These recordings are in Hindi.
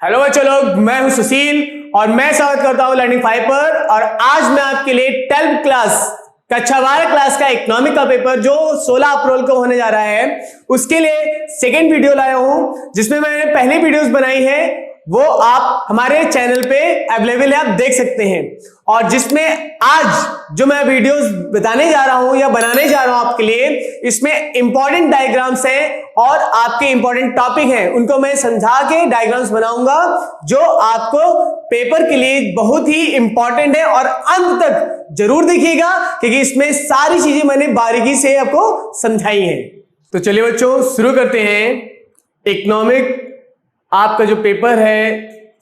हेलो बच्चों लोग, मैं हूं सुशील और मैं स्वागत करता हूं लर्निंग 5 पर। और आज मैं आपके लिए 12th क्लास कक्षा 12 क्लास का इकोनॉमिक का पेपर जो 16 अप्रैल को होने जा रहा है उसके लिए सेकेंड वीडियो लाया हूं, जिसमें मैंने पहली वीडियोस बनाई है वो आप हमारे चैनल पे अवेलेबल है, आप देख सकते हैं। और जिसमें आज जो मैं वीडियोस बताने जा रहा हूं या बनाने जा रहा हूं आपके लिए, इसमें इंपॉर्टेंट डायग्राम्स हैं और आपके इंपॉर्टेंट टॉपिक हैं, उनको मैं समझा के डायग्राम्स बनाऊंगा जो आपको पेपर के लिए बहुत ही इंपॉर्टेंट है। और अंत तक जरूर देखिएगा क्योंकि इसमें सारी चीजें मैंने बारीकी से आपको समझाई हैं। तो चलिए बच्चों शुरू करते हैं। इकोनॉमिक आपका जो पेपर है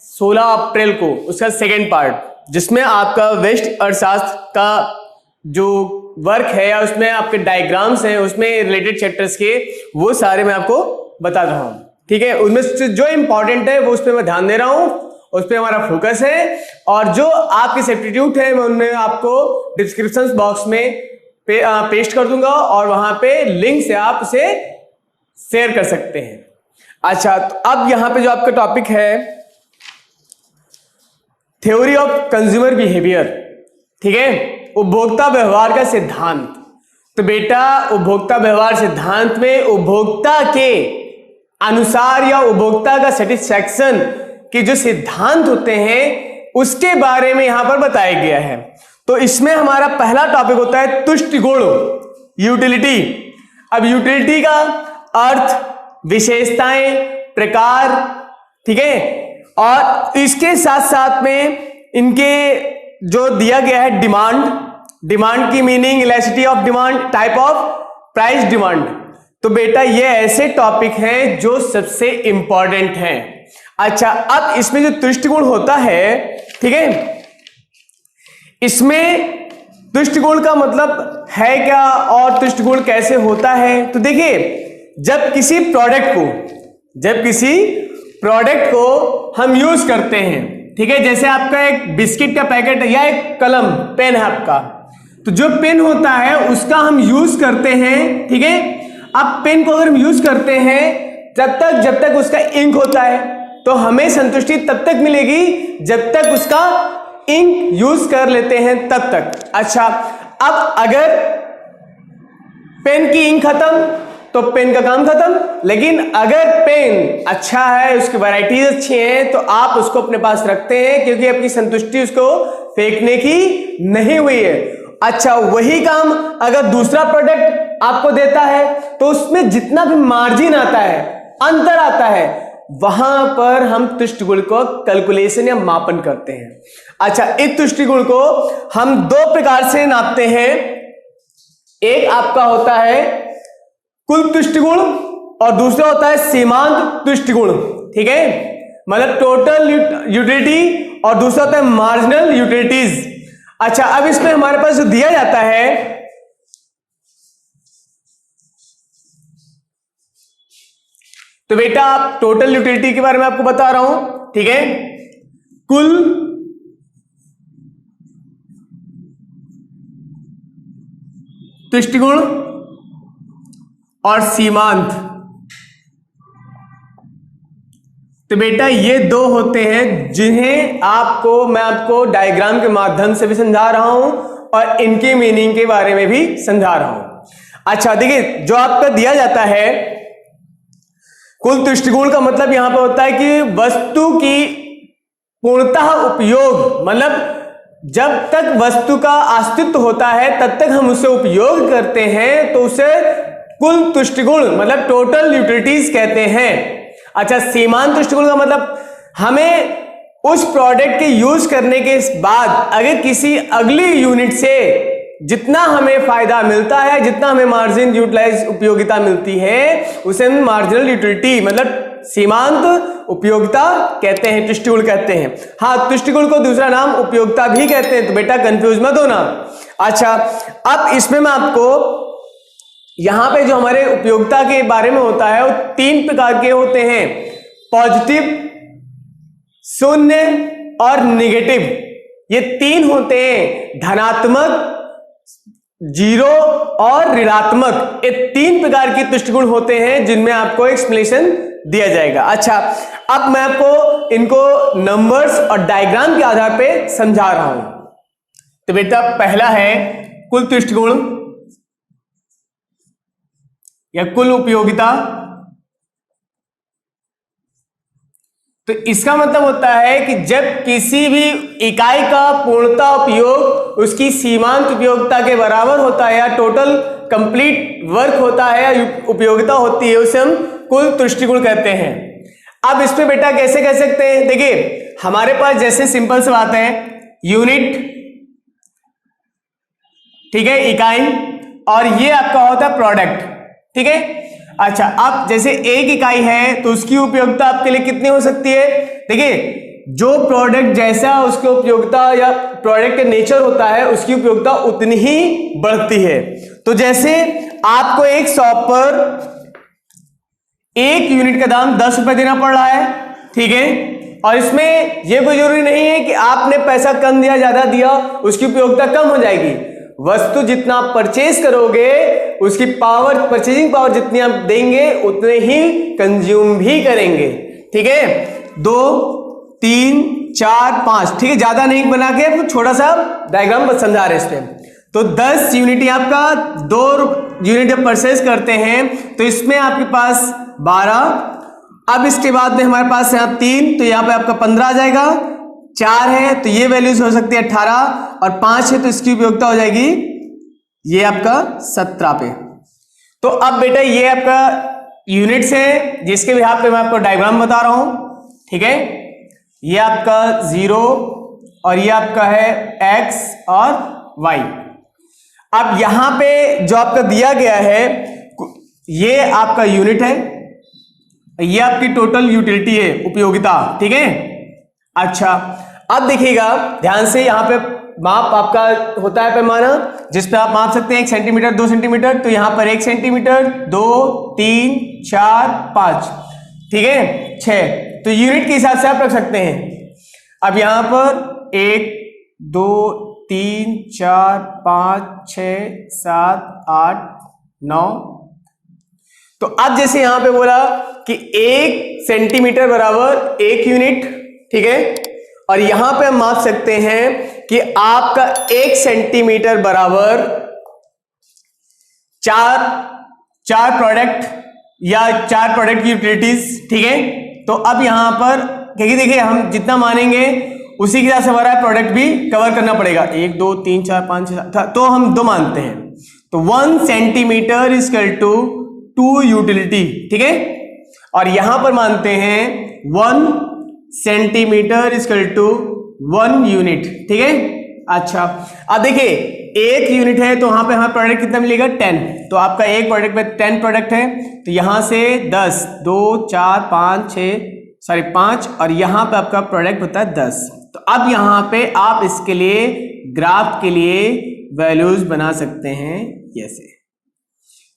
16 अप्रैल को, उसका सेकेंड पार्ट, जिसमें आपका वेस्ट अर्थशास्त्र का जो वर्क है या उसमें आपके डायग्राम्स हैं, उसमें रिलेटेड चैप्टर्स के वो सारे मैं आपको बता रहा हूं। ठीक है, उनमें से जो इंपॉर्टेंट है वो उस पर मैं ध्यान दे रहा हूं, उस पर हमारा फोकस है। और जो आपके सब्स्टिट्यूट है मैं उनमें आपको डिस्क्रिप्शन बॉक्स में पेस्ट कर दूंगा और वहां पे लिंक से आप उसे शेयर कर सकते हैं। अच्छा, तो अब यहां पे जो आपका टॉपिक है थ्योरी ऑफ कंज्यूमर बिहेवियर, ठीक है, उपभोक्ता व्यवहार का सिद्धांत। तो बेटा उपभोक्ता व्यवहार सिद्धांत में उपभोक्ता के अनुसार या उपभोक्ता का सेटिस्फैक्शन के जो सिद्धांत होते हैं उसके बारे में यहां पर बताया गया है। तो इसमें हमारा पहला टॉपिक होता है तुष्टि गुण, यूटिलिटी। अब यूटिलिटी का अर्थ, विशेषताएं, प्रकार, ठीक है, और इसके साथ साथ में इनके जो दिया गया है डिमांड की meaning, elasticity of demand, type of price demand. तो बेटा ये ऐसे टॉपिक हैं जो सबसे इंपॉर्टेंट हैं। अच्छा, अब इसमें जो तुष्टि गुण होता है, ठीक है, इसमें तुष्टि गुण का मतलब है क्या और तुष्टि गुण कैसे होता है। तो देखिए, जब किसी प्रोडक्ट को हम यूज करते हैं, ठीक है, जैसे आपका एक बिस्किट का पैकेट या एक कलम पेन है आपका, तो जो पेन होता है उसका हम यूज करते हैं, ठीक है। अब पेन को अगर हम यूज करते हैं जब तक उसका इंक होता है तो हमें संतुष्टि तब तक मिलेगी जब तक उसका इंक यूज कर लेते हैं तब तक। अच्छा, अब अगर पेन की इंक खत्म तो पेन का काम खत्म। लेकिन अगर पेन अच्छा है, उसकी वैरायटीज अच्छी हैं, तो आप उसको अपने पास रखते हैं क्योंकि आपकी संतुष्टि उसको फेंकने की नहीं हुई है। अच्छा, वही काम अगर दूसरा प्रोडक्ट आपको देता है तो उसमें जितना भी मार्जिन आता है, अंतर आता है, वहां पर हम तुष्टि गुण को कैलकुलेशन या मापन करते हैं। अच्छा, इस तुष्टि गुण को हम दो प्रकार से नापते हैं। एक आपका होता है कुल तुष्टि गुण और दूसरा होता है सीमांत तुष्टि गुण, ठीक है, मतलब टोटल यूटिलिटी, और दूसरा होता है मार्जिनल यूटिलिटीज। अच्छा, अब इसमें हमारे पास जो दिया जाता है, तो बेटा आप टोटल यूटिलिटी के बारे में आपको बता रहा हूं, ठीक है, कुल तुष्टि गुण और सीमांत। तो बेटा ये दो होते हैं जिन्हें मैं आपको डायग्राम के माध्यम से भी समझा रहा हूं और इनकी मीनिंग के बारे में भी समझा रहा हूं। अच्छा देखिए, जो आपका दिया जाता है कुल तुष्टि गुण का मतलब यहां पर होता है कि वस्तु की पूर्णतः उपयोग, मतलब जब तक वस्तु का अस्तित्व होता है तब तक हम उसे उपयोग करते हैं, तो उसे कुल तुष्टि गुण मतलब टोटल यूटिलिटीज कहते हैं। अच्छा, सीमांत तुष्टि गुण का मतलब हमें उस प्रोडक्ट के यूज करने के बाद अगर किसी अगली यूनिट से जितना हमें फायदा मिलता है, जितना हमें मार्जिन यूटिलाइज उपयोगिता मिलती है, उसे हम मार्जिनल यूटिलिटी मतलब सीमांत उपयोगिता कहते हैं, तुष्टि गुण कहते हैं। हाँ, तुष्टि गुण को दूसरा नाम उपयोगिता भी कहते हैं, तो बेटा कंफ्यूज मत होना। अच्छा, अब इसमें मैं आपको यहां पे जो हमारे उपयोगिता के बारे में होता है वो तीन प्रकार के होते हैं, पॉजिटिव, शून्य और निगेटिव। ये तीन होते हैं, धनात्मक, जीरो और ऋणात्मक। ये तीन प्रकार के तुष्टि गुण होते हैं जिनमें आपको एक्सप्लेनेशन दिया जाएगा। अच्छा, अब मैं आपको इनको नंबर्स और डायग्राम के आधार पे समझा रहा हूं। तो बेटा पहला है कुल तुष्टिगुण या कुल उपयोगिता। तो इसका मतलब होता है कि जब किसी भी इकाई का पूर्णतः उपयोग उसकी सीमांत उपयोगिता के बराबर होता है या टोटल कंप्लीट वर्क होता है या उपयोगिता होती है, उसे हम कुल तुष्टिगुण कहते हैं। अब इस पे बेटा कैसे कह सकते हैं, देखिए हमारे पास जैसे सिंपल से बात है यूनिट, ठीक है, इकाई, और ये आपका होता है प्रोडक्ट, ठीक है। अच्छा, अब जैसे एक इकाई है तो उसकी उपयोगिता आपके लिए कितनी हो सकती है, देखिए जो प्रोडक्ट जैसा उसकी उपयोगिता या प्रोडक्ट का नेचर होता है उसकी उपयोगिता उतनी ही बढ़ती है। तो जैसे आपको एक शॉप पर एक यूनिट का दाम 10 रुपए देना पड़ रहा है, ठीक है, और इसमें यह कोई जरूरी नहीं है कि आपने पैसा कम दिया ज्यादा दिया उसकी उपयोगिता कम हो जाएगी। वस्तु जितना आप परचेज करोगे उसकी पावर, परचेजिंग पावर जितनी आप देंगे उतने ही कंज्यूम भी करेंगे, ठीक है। 2 3 4 5, ठीक है, ज्यादा नहीं बना के तो छोटा सा डायग्राम समझा रहे हैं इस पे। तो 10 यूनिट आपका 2 यूनिट जब परचेज करते हैं तो इसमें आपके पास 12। अब इसके बाद में हमारे पास यहाँ 3, तो यहाँ पे आपका 15 आ जाएगा। 4 है तो ये वैल्यूज हो सकती है 18, और 5 है तो इसकी उपयोगिता हो जाएगी ये आपका 17 पे। तो अब बेटा ये आपका यूनिट्स है जिसके भी पे मैं आपको डायग्राम बता रहा हूं, ठीक है। ये आपका 0 और ये आपका है x और y। अब यहां पे जो आपका दिया गया है ये आपका यूनिट है, ये आपकी टोटल यूटिलिटी है, उपयोगिता, ठीक है। अच्छा, अब देखिएगा ध्यान से, यहां पे माप आपका होता है पैमाना जिस पे आप माप सकते हैं 1 सेंटीमीटर 2 सेंटीमीटर। तो यहां पर 1 सेंटीमीटर 2 3 4 5, ठीक है, 6, तो यूनिट के हिसाब से आप रख सकते हैं। अब यहां पर 1 2 3 4 5 6 7 8 9। तो अब जैसे यहां पे बोला कि 1 सेंटीमीटर बराबर 1 यूनिट, ठीक है, और यहां पे हम माप सकते हैं कि आपका 1 सेंटीमीटर बराबर 4 प्रोडक्ट या 4 प्रोडक्ट की यूटिलिटीज, ठीक है। तो अब यहां पर क्योंकि देखिए हम जितना मानेंगे उसी के हिसाब से हमारा प्रोडक्ट भी कवर करना पड़ेगा। 1 2 3 4 5 6 7, तो हम 2 मानते हैं। तो 1 centimetre is equal to 2 utility, ठीक है, और यहां पर मानते हैं 1 centimetre is equal to 1 unit, ठीक है। अच्छा, अब देखिए 1 यूनिट है तो वहां पे हमारा प्रोडक्ट कितना मिलेगा 10। तो आपका एक प्रोडक्ट में 10 प्रोडक्ट है तो यहां से 10 2 4 5 6 5, और यहां पे आपका प्रोडक्ट होता है 10। तो अब यहां पे आप इसके लिए ग्राफ के लिए वैल्यूज बना सकते हैं जैसे,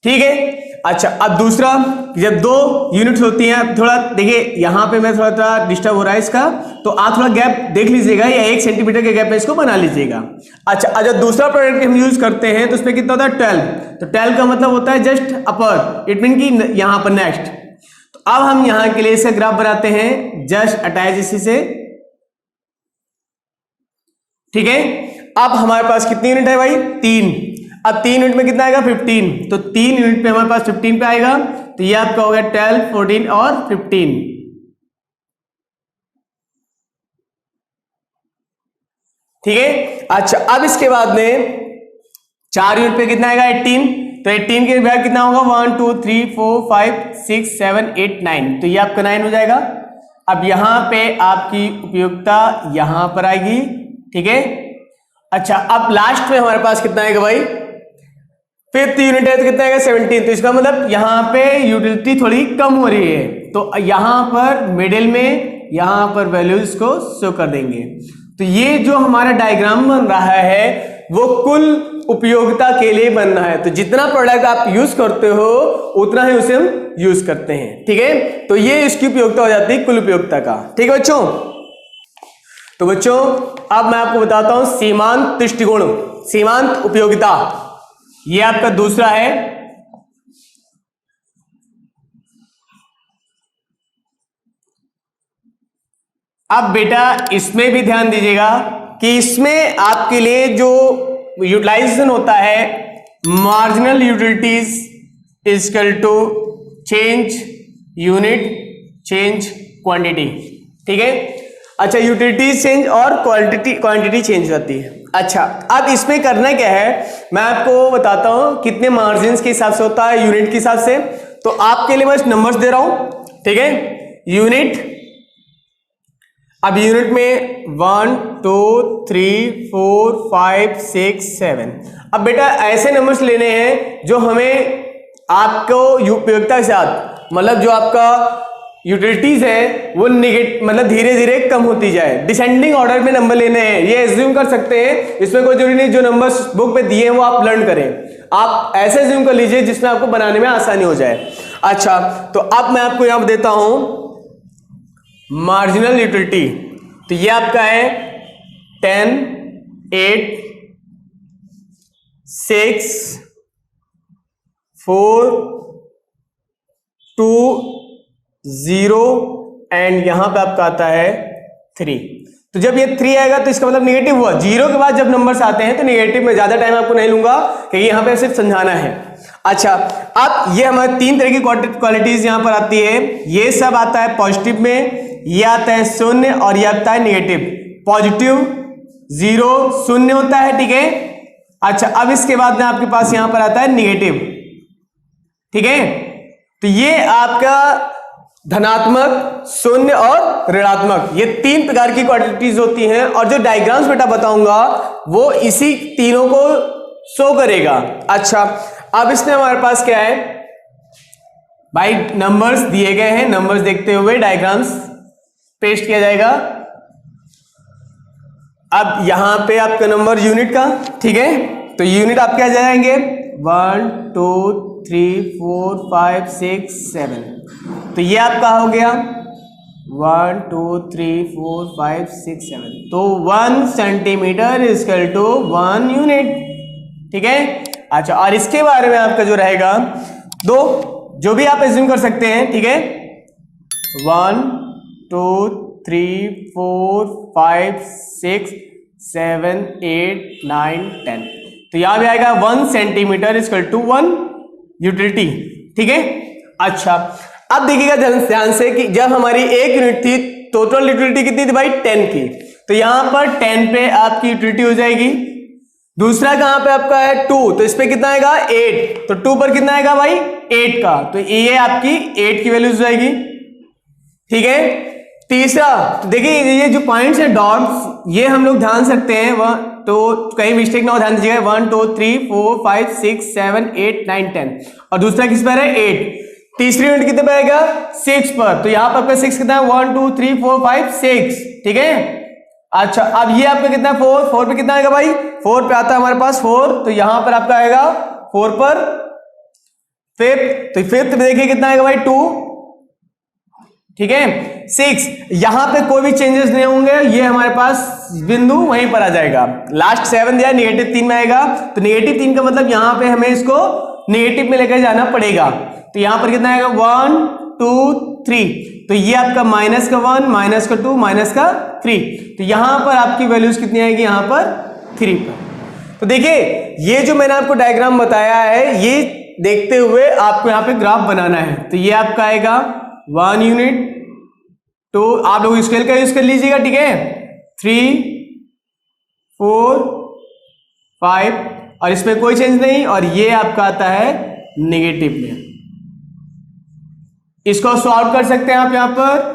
ठीक है। अच्छा, अब दूसरा, जब 2 यूनिट्स होती हैं, थोड़ा देखिए यहां पे मैं थोड़ा डिस्टर्ब हो रहा है इसका, तो आप थोड़ा गैप देख लीजिएगा या 1 सेंटीमीटर के गैप में इसको बना लीजिएगा। अच्छा, जब दूसरा प्रोडक्ट हम यूज करते हैं तो उसमें कितना होता है 12। तो 12 का मतलब होता है जस्ट अपर, इट मीन कि यहां पर नेक्स्ट। तो अब हम यहां के लिए इसका ग्राफ बनाते हैं जस्ट अटैच इसी से, ठीक है। अब हमारे पास कितनी यूनिट है भाई 3। अब 3 यूनिट में कितना आएगा 15। तो 3 यूनिट पे हमारे पास 15 पे आएगा, तो ये आपका हो गया 12 14 और 15, ठीक है। अच्छा, अब इसके बाद में 4 यूनिट पे कितना आएगा 18। तो 18 के बाद कितना होगा 1 2 3 4 5 6 7 8 9, तो ये आपका 9 हो जाएगा। अब यहां पे आपकी उपयोगिता यहां पर आएगी, ठीक है। अच्छा, अब लास्ट में हमारे पास कितना आएगा भाई 5th यूनिट है तो कितना आएगा 17। तो इसका मतलब यहां पे यूटिलिटी थोड़ी कम हो रही है, तो यहां पर मिडिल में यहां पर वैल्यूज को शो कर देंगे। तो ये जो हमारा डायग्राम बन रहा है वो कुल उपयोगिता के लिए बन रहा है। तो जितना प्रोडक्ट आप यूज करते हो उतना ही उसे हम यूज करते हैं, ठीक है। तो ये इसकी उपयोगिता हो जाती है कुल उपयोगिता का, ठीक है बच्चों। तो बच्चों अब मैं आपको बताता हूं सीमांत दृष्टिकोण, सीमांत उपयोगिता, ये आपका दूसरा है। अब बेटा इसमें भी ध्यान दीजिएगा कि इसमें आपके लिए जो यूटिलाइजेशन होता है marginal utilities equal to change unit change quantity, ठीक है। अच्छा, यूटिलिटीज चेंज और क्वांटिटी चेंज होती है। अच्छा, अब इसमें करना क्या है, मैं आपको बताता हूं कितने मार्जिन के हिसाब से होता है, यूनिट के हिसाब से। तो आपके लिए बस नंबर्स दे रहा हूं, ठीक है। यूनिट, अब यूनिट में 1 2 3 4 5 6 7। अब बेटा ऐसे नंबर्स लेने हैं जो हमें आपको उपयोगिता के साथ, मतलब जो आपका यूटिलिटीज है वो मतलब धीरे धीरे कम होती जाए, डिसेंडिंग ऑर्डर में नंबर लेने हैं। ये एज्यूम कर सकते हैं, इसमें कोई जरूरी नहीं जो नंबर्स बुक पे दिए हैं वो आप लर्न करें, आप ऐसे एज्यूम कर लीजिए जिसमें आपको बनाने में आसानी हो जाए। अच्छा, तो अब मैं आपको यहां देता हूं मार्जिनल यूटिलिटी। तो ये आपका है 10 8 6 4 2 0 एंड यहां पे आपका आता है 3। तो जब ये 3 आएगा तो इसका मतलब नेगेटिव हुआ। 0 के बाद जब नंबर्स आते हैं तो नेगेटिव में, ज्यादा टाइम आपको नहीं लूंगा क्योंकि यहां पे सिर्फ समझाना है। अच्छा, अब ये हमारे 3 तरह की क्वालिटीज यहां पर आती है। ये सब आता है पॉजिटिव में, ये आता है शून्य और ये आता है नेगेटिव। पॉजिटिव 0 शून्य होता है, ठीक है। अच्छा, अब इसके बाद में आपके पास यहां पर आता है नेगेटिव, ठीक है। तो ये आपका धनात्मक, शून्य और ऋणात्मक, ये 3 प्रकार की क्वांटिटीज होती हैं। और जो डायग्राम्स बेटा बताऊंगा वो इसी तीनों को शो करेगा। अच्छा, अब इसमें हमारे पास क्या है भाई, नंबर्स दिए गए हैं, नंबर्स देखते हुए डायग्राम्स पेस्ट किया जाएगा। अब यहां पे आपका नंबर यूनिट का, ठीक है। तो यूनिट आप क्या जाएंगे 1 2 3 4 5 6 7। तो ये आपका हो गया 1 2 3 4 5 6 7। तो 1 सेंटीमीटर इक्वल टू 1 यूनिट, ठीक है। अच्छा, और इसके बारे में आपका जो रहेगा दो, जो भी आप एज्यूम कर सकते हैं, ठीक है। 1 2 3 4 5 6 7 8 9 10। तो यहां भी आएगा 1 सेंटीमीटर इक्वल टू 1 यूटिलिटी, ठीक है। अच्छा, अब देखिएगा ध्यान से कि जब हमारी एक यूनिट थी, टोटल यूटिलिटी कितनी थी भाई 10 की। तो यहां पर 10 पे आपकी यूटिलिटी हो जाएगी। दूसरा कहां पे आपका है 2, तो इस पे कितना आएगा 8। तो 2 पर कितना आएगा भाई 8 का, तो ये आपकी 8 की वैल्यू हो जाएगी, ठीक है। तीसरा देखिए, ये जो पॉइंट्स है डॉट्स, ये हम लोग ध्यान सकते हैं वह, तो कहीं मिस्टेक ना हो, ध्यान दीजिएगा। 1 2 3 4 5 6 7 8 9 10 और दूसरा किस पर है 8। तीसरी यूनिट कितने पर आएगा 6 पर, तो यहां पर आपका 6 कितना है 1 2 3 4 5 6, ठीक है। अच्छा, अब ये आपका कितना है 4 पे कितना आएगा भाई 4 पे आता है हमारे पास 4, तो यहां पर आपका आएगा 4 पर फिफ्थ, तो फिफ्थ में देखिए कितना आएगा भाई 2, ठीक है। 6, यहां पे कोई भी चेंजेस नहीं होंगे, ये हमारे पास बिंदु वहीं पर आ जाएगा। लास्ट 7 दिया नेगेटिव 3 में आएगा, तो नेगेटिव 3 का मतलब यहां पे हमें इसको नेगेटिव में लेकर जाना पड़ेगा। तो यहां पर कितना आएगा 1 2 3, तो ये आपका माइनस का 1 माइनस का 2 माइनस का 3, तो यहां पर आपकी वैल्यूज कितनी आएगी यहां पर 3 पर। तो देखिए, ये जो मैंने आपको डायग्राम बताया है, ये देखते हुए आपको यहां पे ग्राफ बनाना है। तो ये आपका आएगा 1 यूनिट, तो आप लोग स्केल का यूज कर लीजिएगा, ठीक है। 3 4 5 और इसमें कोई चेंज नहीं, और ये आपका आता है नेगेटिव में। इसको सॉल्व कर सकते हैं आप यहां पर,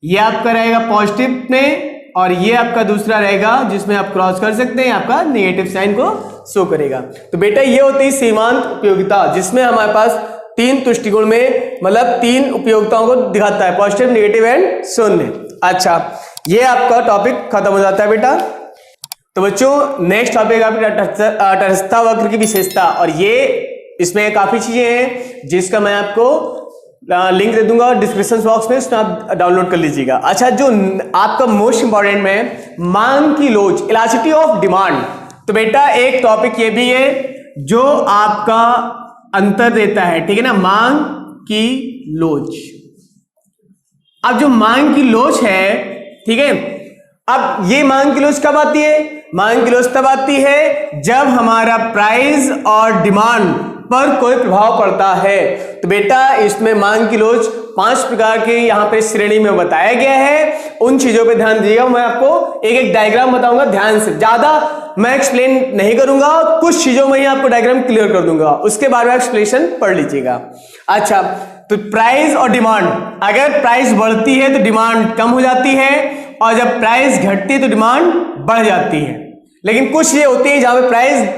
ये आपका रहेगा पॉजिटिव में और ये आपका दूसरा रहेगा जिसमें आप क्रॉस कर सकते हैं, आपका नेगेटिव साइन को शो करेगा। तो बेटा ये होती है सीमांत उपयोगिता, जिसमें हमारे पास 3 तुष्टिकोण में मतलब 3 उपयोगिताओं को दिखाता है, पॉजिटिव नेगेटिव एंड शून्य। अच्छा, ये आपका टॉपिक खत्म हो जाता है बेटा। तो बच्चों नेक्स्ट टॉपिक आपका तटस्थता वक्र की विशेषता, और ये इसमें काफी चीजें हैं जिसका मैं आपको लिंक दे दूंगा डिस्क्रिप्शन बॉक्स में, उसमें आप डाउनलोड कर लीजिएगा। अच्छा, जो आपका मोस्ट इंपॉर्टेंट में मांग की लोच, इलास्टिसिटी ऑफ डिमांड, तो बेटा एक टॉपिक ये भी है जो आपका अंतर देता है, ठीक है ना, मांग की लोच। अब जो मांग की लोच है, ठीक है, अब ये मांग की लोच कब आती है? मांग की लोच तब आती है जब हमारा प्राइस और डिमांड पर कोई प्रभाव पड़ता है। तो बेटा इसमें मांग की लोच 5 प्रकार के यहां पे श्रेणी में बताया गया है। उन चीजों पे ध्यान दीजिएगा, मैं आपको एक एक डायग्राम बताऊंगा, ध्यान से, ज्यादा मैं एक्सप्लेन नहीं करूंगा, कुछ चीजों में ही आपको डायग्राम क्लियर कर दूंगा, उसके बाद में एक्सप्लेनेशन पढ़ लीजिएगा। अच्छा, तो प्राइस और डिमांड, अगर प्राइस बढ़ती है तो डिमांड कम हो जाती है, और जब प्राइस घटती है तो डिमांड बढ़ जाती है। लेकिन कुछ ये होती है जहां पे प्राइस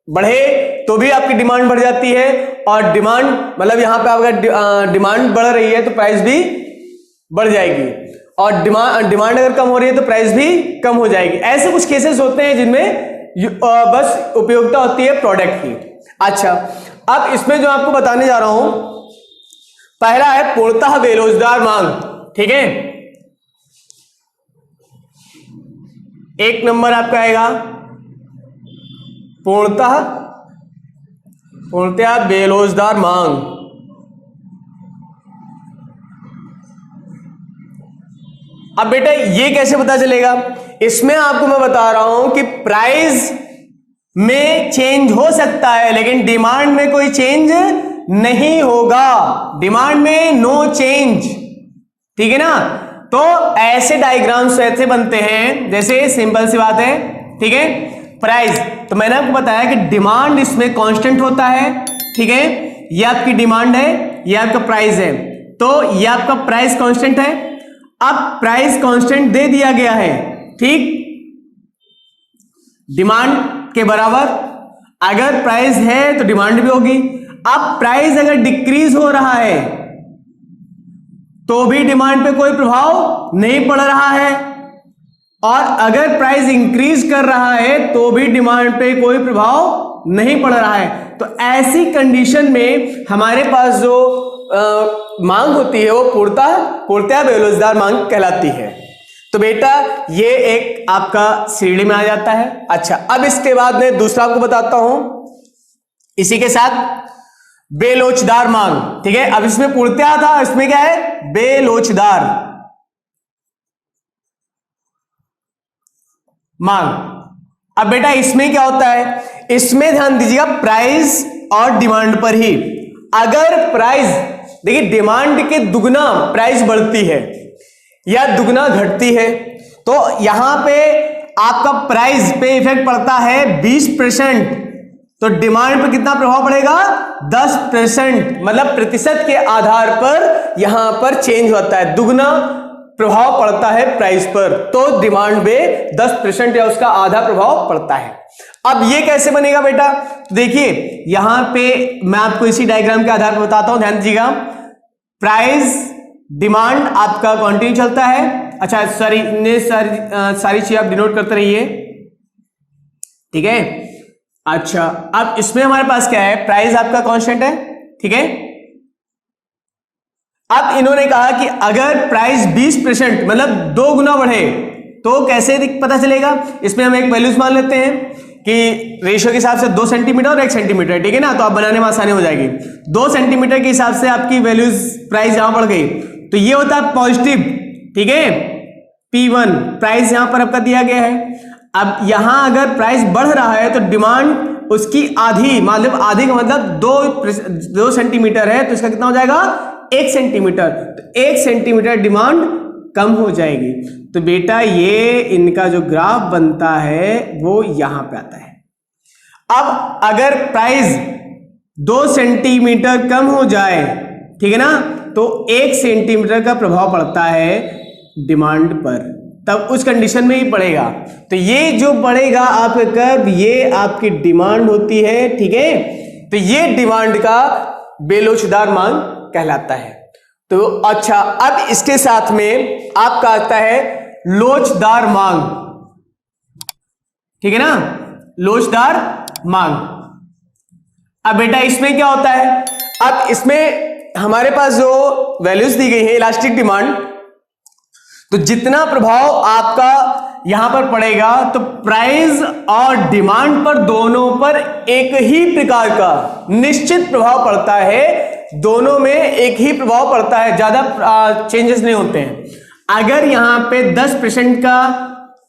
बढ़े तो भी आपकी डिमांड बढ़ जाती है, और डिमांड मतलब यहां पे अगर डिमांड बढ़ रही है तो प्राइस भी बढ़ जाएगी, और डिमांड अगर कम हो रही है तो प्राइस भी कम हो जाएगी। ऐसे कुछ केसेस होते हैं जिनमें बस उपयोगिता होती है प्रोडक्ट की। अच्छा, अब इसमें जो आपको बताने जा रहा हूं, पहला है पूर्णतः बेरोजगार मांग, ठीक है, एक नंबर आपका आएगा पूर्णतः बेरोजगार मांग। अब बेटा ये कैसे पता चलेगा? इसमें आपको मैं बता रहा हूं कि प्राइस में चेंज हो सकता है लेकिन डिमांड में कोई चेंज नहीं होगा, डिमांड में नो चेंज, ठीक है ना। तो ऐसे डायग्राम्स ऐसे बनते हैं, जैसे सिंपल सी बात है, ठीक है, प्राइस, तो मैंने आपको बताया कि डिमांड इसमें कांस्टेंट होता है, ठीक है, ये आपकी डिमांड है, ये आपका प्राइस है, तो ये आपका प्राइस कांस्टेंट है। अब प्राइस कांस्टेंट दे दिया गया है, ठीक, डिमांड के बराबर, अगर प्राइस है तो डिमांड भी होगी। अब प्राइस अगर डिक्रीज हो रहा है तो भी डिमांड पे कोई प्रभाव नहीं पड़ रहा है, और अगर प्राइस इंक्रीज कर रहा है तो भी डिमांड पे कोई प्रभाव नहीं पड़ रहा है। तो ऐसी कंडीशन में हमारे पास जो मांग होती है वो पूर्णतः बेरोजगार मांग कहलाती है। तो बेटा ये एक आपका श्रेणी में आ जाता है। अच्छा, अब इसके बाद मैं दूसरा आपको बताता हूं इसी के साथ, बेलोचदार मांग, ठीक है। अब इसमें पूर्णतः था, इसमें क्या है? बेलोचदार मांग। अब बेटा इसमें क्या होता है? इसमें ध्यान दीजिएगा प्राइस और डिमांड पर ही। अगर प्राइस, देखिए, डिमांड के दुगना प्राइस बढ़ती है या दुगना घटती है, तो यहां पे आपका प्राइस पे इफेक्ट पड़ता है 20%, तो डिमांड पर कितना प्रभाव पड़ेगा? 10%, मतलब प्रतिशत के आधार पर यहां पर चेंज होता है, दुगना प्रभाव पड़ता है प्राइस पर, तो डिमांड में 10% या उसका आधा प्रभाव पड़ता है। अब ये कैसे बनेगा बेटा? तो देखिए यहां पे मैं आपको इसी डायग्राम के आधार पर बताता हूं, ध्यान दीजिएगा। प्राइस डिमांड आपका कंटिन्यू चलता है। अच्छा सारी चीज आप डिनोट करते रहिए, ठीक है। अच्छा, अब इसमें हमारे पास क्या है? प्राइस आपका कांस्टेंट है, ठीक है। अब इन्होंने कहा कि अगर प्राइस 20% मतलब 2 गुना बढ़े तो कैसे पता चलेगा? इसमें हम एक वैल्यूज मान लेते हैं कि रेशियो के हिसाब से 2 सेंटीमीटर और 1 सेंटीमीटर, ठीक है ना, तो आप बनाने में आसानी हो जाएगी। 2 सेंटीमीटर के हिसाब से आपकी वैल्यूज प्राइस यहां बढ़ गई, तो ये होता है पॉजिटिव, ठीक है, P1 प्राइस यहां पर आपका दिया गया है। अब यहां अगर प्राइस बढ़ रहा है तो डिमांड उसकी आधी, मतलब आधी का मतलब 2 सेंटीमीटर है, तो इसका कितना हो जाएगा? 1 सेंटीमीटर, तो 1 सेंटीमीटर डिमांड कम हो जाएगी। तो बेटा ये इनका जो ग्राफ बनता है वो यहां पे आता है। अब अगर प्राइस 2 सेंटीमीटर कम हो जाए, ठीक है ना, तो 1 सेंटीमीटर का प्रभाव पड़ता है डिमांड पर, तब उस कंडीशन में ही पड़ेगा। तो ये जो बढ़ेगा आपका कर्व, ये आपकी डिमांड होती है, ठीक है। तो ये डिमांड का बेलोचदार मांग कहलाता है। तो अच्छा, अब इसके साथ में आपका आता है लोचदार मांग, ठीक है ना, लोचदार मांग। अब बेटा इसमें क्या होता है? अब इसमें हमारे पास जो वैल्यूज दी गई है इलास्टिक डिमांड, तो जितना प्रभाव आपका यहां पर पड़ेगा, तो प्राइस और डिमांड पर दोनों पर एक ही प्रकार का निश्चित प्रभाव पड़ता है दोनों में एक ही प्रभाव पड़ता है, ज्यादा चेंजेस नहीं होते हैं। अगर यहाँ पे 10% का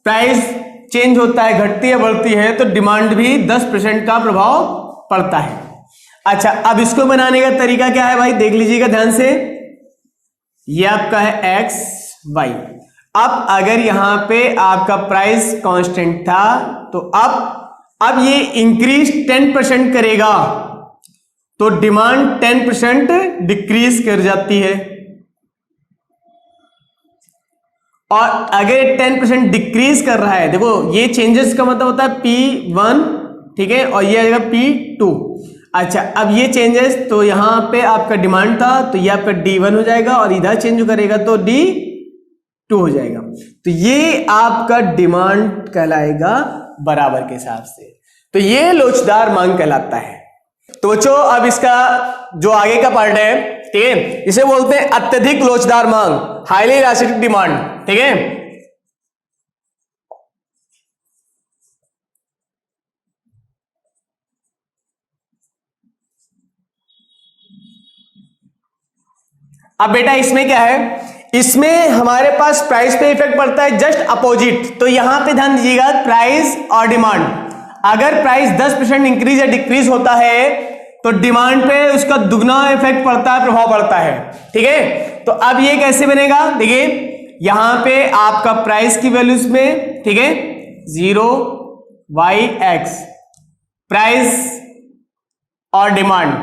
प्राइस चेंज होता है, घटती है बढ़ती है, तो डिमांड भी 10% का प्रभाव पड़ता है। अच्छा, अब इसको बनाने का तरीका क्या है भाई, देख लीजिएगा ध्यान से। ये आपका है एक्स वाई। अब अगर यहां पे आपका प्राइस कांस्टेंट था, तो अब ये इंक्रीज 10% करेगा, तो डिमांड 10% डिक्रीज कर जाती है। और अगर 10% डिक्रीज कर रहा है, देखो ये चेंजेस का मतलब होता है P1, ठीक है, और ये आएगा P2। अच्छा, अब ये चेंजेस, तो यहां पे आपका डिमांड था, तो ये आपका D1 हो जाएगा, और इधर चेंज करेगा तो D2 हो जाएगा। तो ये आपका डिमांड कहलाएगा बराबर के हिसाब से। तो ये लोचदार मांग कहलाता है। तो बच्चों, अब इसका जो आगे का पार्ट है, ठीक है, इसे बोलते हैं अत्यधिक लोचदार मांग, हाईली इलास्टिक डिमांड, ठीक है। अब बेटा इसमें क्या है, इसमें हमारे पास प्राइस पे इफेक्ट पड़ता है जस्ट अपोजिट। तो यहां पे ध्यान दीजिएगा, प्राइस और डिमांड, अगर प्राइस 10% इंक्रीज या डिक्रीज होता है, तो डिमांड पे उसका दुगना इफेक्ट पड़ता है, प्रभाव पड़ता है, ठीक है। तो अब ये कैसे बनेगा, देखिए यहां पे आपका प्राइस की वैल्यूज में, ठीक है, 0y(x) प्राइस और डिमांड,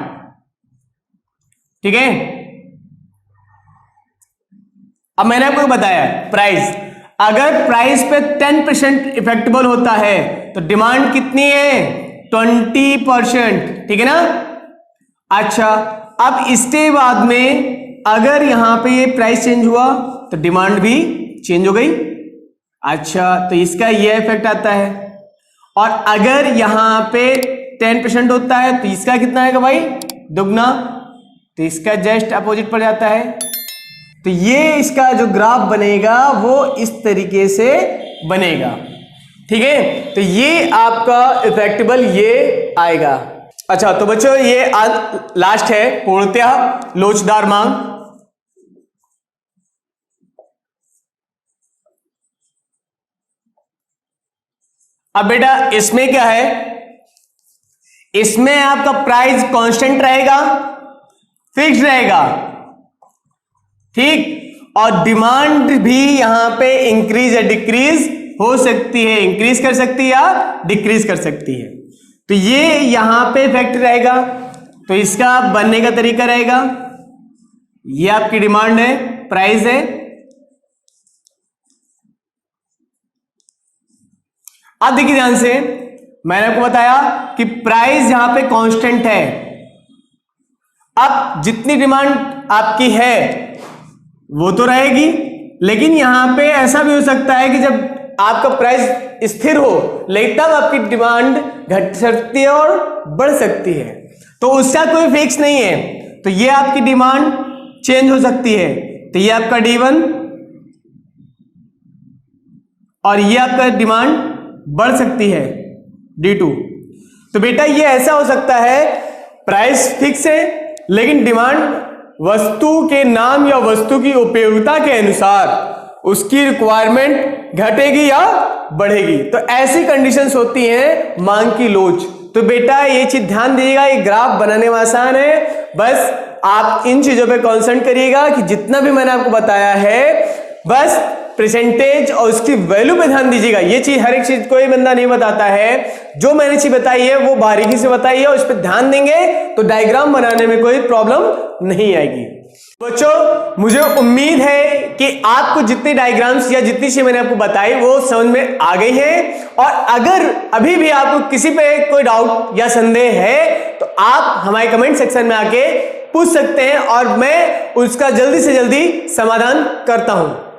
ठीक है। अब मैंने आपको बताया प्राइस, अगर प्राइस पे 10% इफेक्टेबल होता है, तो डिमांड कितनी है, 20%, ठीक है ना। अच्छा, अब इसके बाद में अगर यहां पे ये प्राइस चेंज हुआ, तो डिमांड भी चेंज हो गई। अच्छा, तो इसका ये इफेक्ट आता है। और अगर यहां पे 10% होता है, तो इसका कितना आएगा भाई, दुगना, तो इसका जस्ट अपोजिट पड़ जाता है। तो ये इसका जो ग्राफ बनेगा वो इस तरीके से बनेगा, ठीक है। तो ये आपका इफेक्टेबल ये आएगा। अच्छा, तो बच्चों ये लास्ट है पूर्णतः लोचदार मांग। अब बेटा इसमें क्या है, इसमें आपका प्राइस कांस्टेंट रहेगा, फिक्स रहेगा, ठीक, और डिमांड भी यहां पे इंक्रीज या डिक्रीज हो सकती है, इंक्रीज कर सकती है या डिक्रीज कर सकती है। तो ये यहां पे इफेक्ट रहेगा। तो इसका बनने का तरीका रहेगा, ये आपकी डिमांड है, प्राइस है। अब देखिए ध्यान से, मैंने आपको बताया कि प्राइस यहां पे कांस्टेंट है। अब जितनी डिमांड आपकी है वो तो रहेगी, लेकिन यहां पे ऐसा भी हो सकता है कि जब आपका प्राइस स्थिर हो, लेकिन तब आपकी डिमांड घट सकती है और बढ़ सकती है, तो उसका कोई फिक्स नहीं है। तो ये आपकी डिमांड चेंज हो सकती है। तो ये आपका D1 और ये आपका डिमांड बढ़ सकती है, D2। तो बेटा ये ऐसा हो सकता है, प्राइस फिक्स है, लेकिन डिमांड वस्तु के नाम या वस्तु की उपयोगिता के अनुसार उसकी रिक्वायरमेंट घटेगी या बढ़ेगी। तो ऐसी कंडीशंस होती हैं मांग की लोच। तो बेटा ये चीज ध्यान दीजिएगा, ये ग्राफ बनाने में आसान है, बस आप इन चीजों पे कॉन्सेंट्रेट करिएगा कि जितना भी मैंने आपको बताया है, बस परसेंटेज और उसकी वैल्यू पे ध्यान दीजिएगा। ये चीज हर एक चीज कोई बंदा नहीं बताता है, जो मैंने चीज बताई है वो बारीकी से बताई है, और इस पर ध्यान देंगे तो डायग्राम बनाने में कोई प्रॉब्लम नहीं आएगी। बच्चों मुझे उम्मीद है कि आपको जितने डायग्राम्स या जितनी चीजें मैंने आपको बताई वो समझ में आ गई है। और अगर अभी भी आपको किसी पे कोई डाउट या संदेह है, तो आप हमारे कमेंट सेक्शन में आके पूछ सकते हैं, और मैं उसका जल्दी से जल्दी समाधान करता हूं।